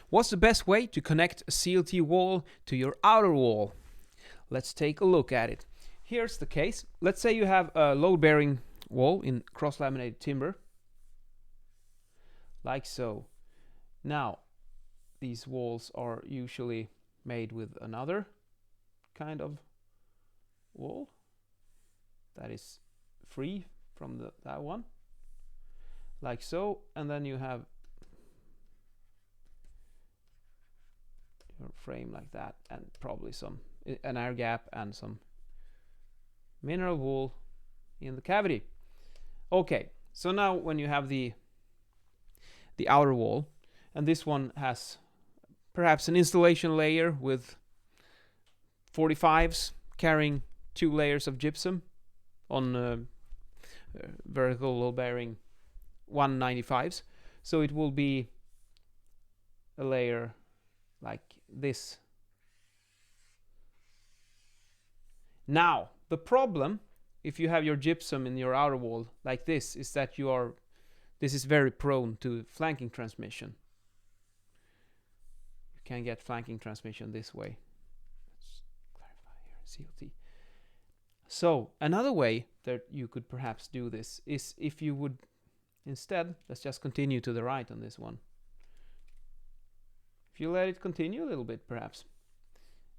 What's the best way to connect a CLT wall to your outer wall? Let's take a look at it. Here's the case. Let's say you have a load-bearing wall in cross-laminated timber, like so. Now, these walls are usually made with another kind of wall that is free from that one, like so, and then you have your frame like that, and probably an air gap and some mineral wool in the cavity. Okay, so now when you have the outer wall, and this one has perhaps an installation layer with 45s carrying 2 layers of gypsum on vertical load-bearing 195s, so it will be a layer like this. Now, the problem if you have your gypsum in your outer wall like this is that this is very prone to flanking transmission. You can get flanking transmission this way. Let's clarify here, CLT. So another way that you could perhaps do this is if you would instead, let's just continue to the right on this one. If you let it continue a little bit perhaps,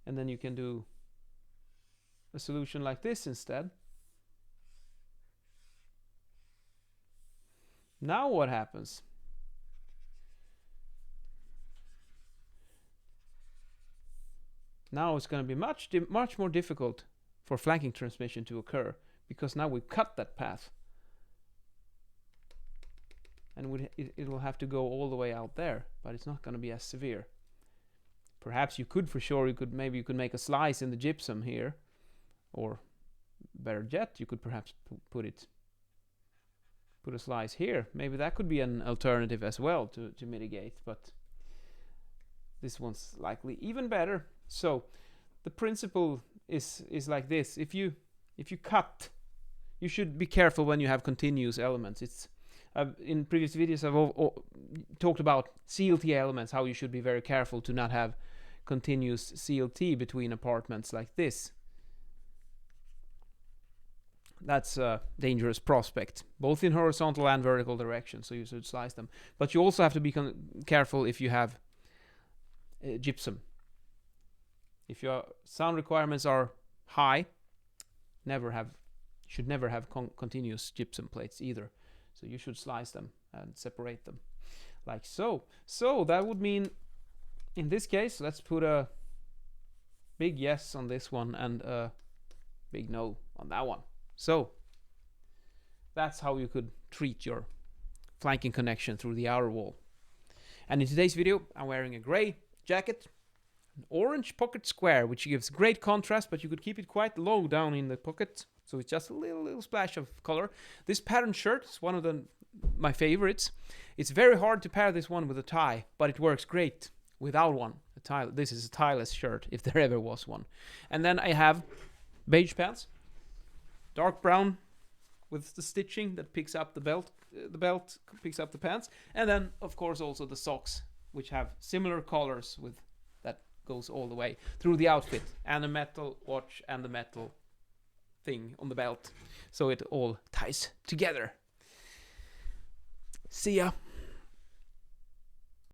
and then you can do a solution like this instead. Now what happens? Now it's going to be much more difficult for flanking transmission to occur, because now we cut that path, and it will have to go all the way out there, but it's not going to be as severe. Perhaps you could, for sure, maybe you could make a slice in the gypsum here, or better yet, you could perhaps put a slice here. Maybe that could be an alternative as well to mitigate, but this one's likely even better. So the principle is like this. If you cut, you should be careful when you have continuous elements. It's in previous videos I've talked about CLT elements, how you should be very careful to not have continuous CLT between apartments like this. That's a dangerous prospect, both in horizontal and vertical direction, so you should slice them. But you also have to be careful if you have gypsum. If your sound requirements are high, should never have continuous gypsum plates either. So you should slice them and separate them, like so. So that would mean, in this case, let's put a big yes on this one and a big no on that one. So that's how you could treat your flanking connection through the outer wall. And in today's video, I'm wearing a gray jacket, an orange pocket square, which gives great contrast, but you could keep it quite low down in the pocket, so it's just a little splash of color. This patterned shirt is one of my favorites. It's very hard to pair this one with a tie, but it works great without one. This is a tieless shirt, if there ever was one. And then I have beige pants, dark brown with the stitching that picks up the belt. The belt picks up the pants, and then of course also the socks, which have similar colors with that goes all the way through the outfit, and a metal watch and the metal thing on the belt, so it all ties together. See ya.